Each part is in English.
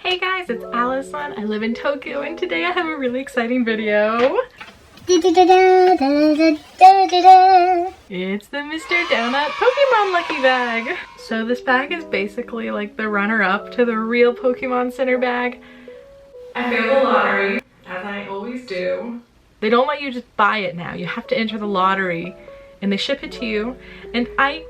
Hey guys, it's Allison. I live in Tokyo and today I have a really exciting video. It's the Mr. Donut Pokemon Lucky Bag. So this bag is basically like the runner-up to the real Pokemon Center bag. I failed the lottery, as I always do. They don't let you just buy it now. You have to enter the lottery and they ship it to you. And I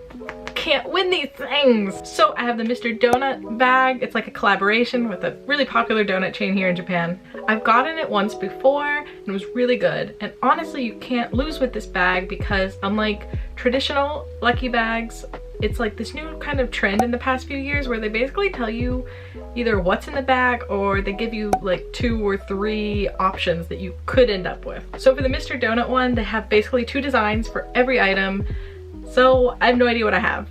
can't win these things. So I have the Mr. Donut bag. It's like a collaboration with a really popular donut chain here in Japan. I've gotten it once before and it was really good. And honestly, you can't lose with this bag because unlike traditional lucky bags, it's like this new kind of trend in the past few years where they basically tell you either what's in the bag or they give you like 2 or 3 options that you could end up with. So for the Mr. Donut one, they have basically 2 designs for every item. So I have no idea what I have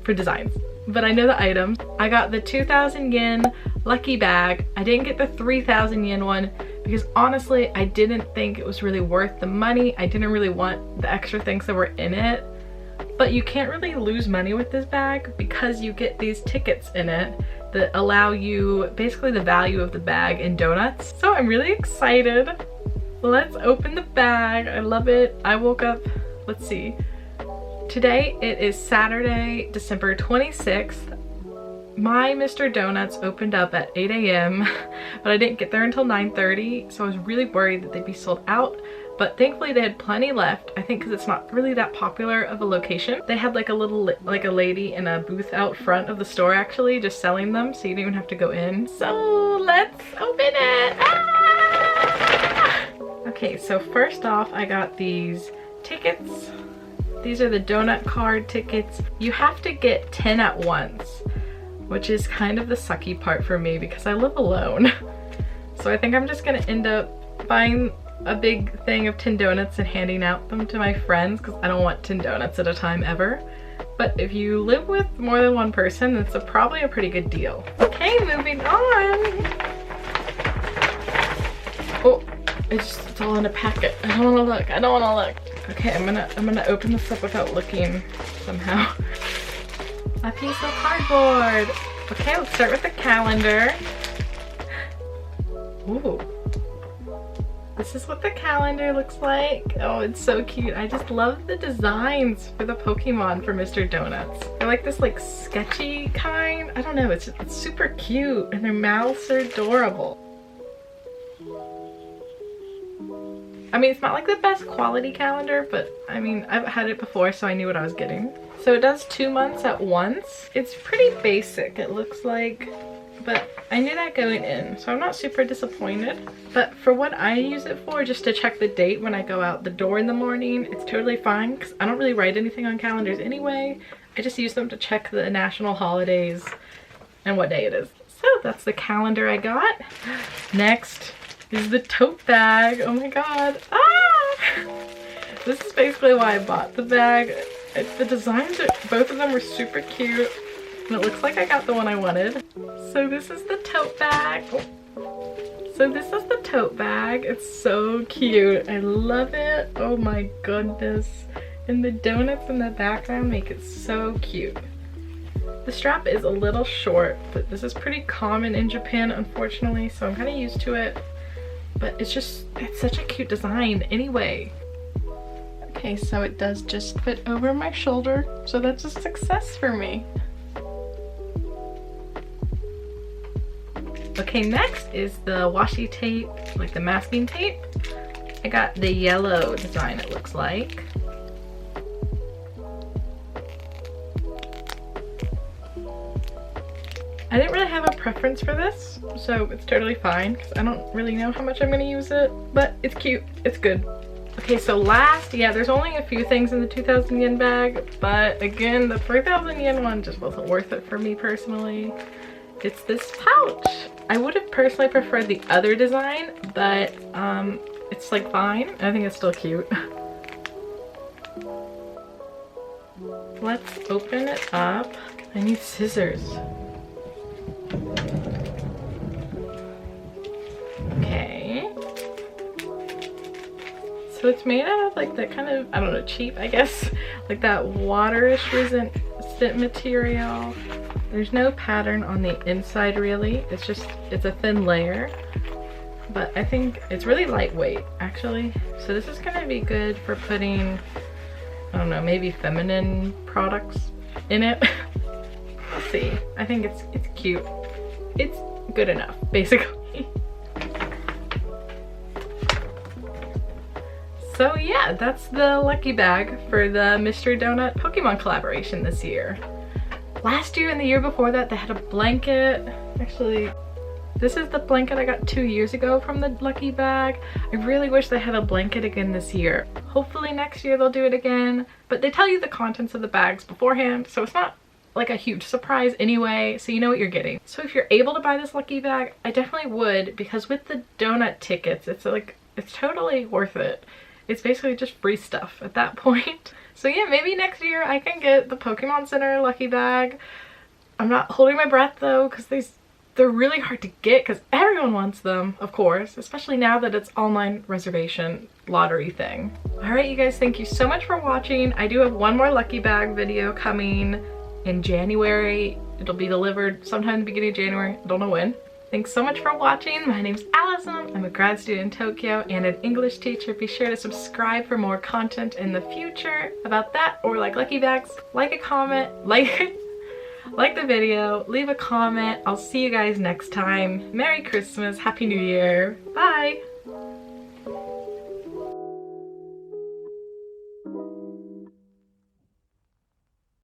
for designs, but I know the items. I got the 2,000 yen lucky bag. I didn't get the 3,000 yen one because honestly, I didn't think it was really worth the money. I didn't really want the extra things that were in it. But you can't really lose money with this bag because you get these tickets in it that allow you basically the value of the bag in donuts. So I'm really excited. Let's open the bag. I love it. I woke up, let's see. Today it is Saturday, December 26th. My Mr. Donuts opened up at 8 a.m. but I didn't get there until 9:30, so I was really worried that they'd be sold out. But thankfully they had plenty left, I think because it's not really that popular of a location. They had like a little, like a lady in a booth out front of the store actually, just selling them, so you didn't even have to go in. So let's open it! Ah! Okay, so first off I got these tickets. These are the donut card tickets. You have to get 10 at once, which is kind of the sucky part for me because I live alone. So I think I'm just gonna end up buying a big thing of 10 donuts and handing out them to my friends because I don't want 10 donuts at a time ever. But if you live with more than one person, it's probably a pretty good deal. Okay, moving on. Oh, it's all in a packet. I don't wanna look, I don't wanna look. Okay, I'm gonna open this up without looking somehow. A piece of cardboard. Okay, let's start with the calendar. Ooh. This is what the calendar looks like. Oh, it's so cute. I just love the designs for the Pokemon for Mr. Donuts. They're like this like sketchy kind. I don't know, it's super cute and their mouths are adorable. I mean, it's not like the best quality calendar, but I mean, I've had it before, so I knew what I was getting. So it does 2 months at once. It's pretty basic, it looks like, but I knew that going in, so I'm not super disappointed. But for what I use it for, just to check the date when I go out the door in the morning, it's totally fine because I don't really write anything on calendars anyway. I just use them to check the national holidays and what day it is. So that's the calendar I got. Next is the tote bag. Oh my god. Ah! This is basically why I bought the bag. The designs, both of them were super cute. And it looks like I got the one I wanted. So this is the tote bag. Oh. So this is the tote bag. It's so cute. I love it. Oh my goodness. And the donuts in the background make it so cute. The strap is a little short, but this is pretty common in Japan, unfortunately, so I'm kind of used to it. But it's such a cute design anyway. Okay, so it does just fit over my shoulder, so that's a success for me. Okay, next is the washi tape, like the masking tape. I got the yellow design, it looks like. I didn't really have a preference for this, so it's totally fine because I don't really know how much I'm going to use it, but it's cute, it's good. Okay, so last, yeah, there's only a few things in the 2,000 yen bag, but again, the 3,000 yen one just wasn't worth it for me personally. It's this pouch. I would have personally preferred the other design, but it's like fine. I think it's still cute. Let's open it up. I need scissors. Okay. So it's made out of like that kind of, I don't know, cheap, I guess. Like that waterish resistant material. There's no pattern on the inside really. It's a thin layer, but I think it's really lightweight actually. So this is gonna be good for putting, I don't know, maybe feminine products in it. We'll see. I think it's cute. It's good enough, basically. So yeah, that's the lucky bag for the Mr. Donut Pokemon collaboration this year. Last year and the year before that, they had a blanket. Actually, this is the blanket I got 2 years ago from the lucky bag. I really wish they had a blanket again this year. Hopefully next year they'll do it again. But they tell you the contents of the bags beforehand, so it's not like a huge surprise anyway, so you know what you're getting. So if you're able to buy this lucky bag, I definitely would, because with the donut tickets, it's totally worth it. It's basically just free stuff at that point. So yeah, maybe next year I can get the Pokemon Center lucky bag. I'm not holding my breath though, because they're really hard to get because everyone wants them, of course, especially now that it's online reservation lottery thing. All right, you guys, thank you so much for watching. I do have one more lucky bag video coming in January. It'll be delivered sometime in the beginning of January. I don't know when. Thanks so much for watching. My name's Allison. I'm a grad student in Tokyo and an English teacher. Be sure to subscribe for more content in the future about that or like lucky bags. Like a comment, like the video, leave a comment. I'll see you guys next time. Merry Christmas, Happy New Year. Bye.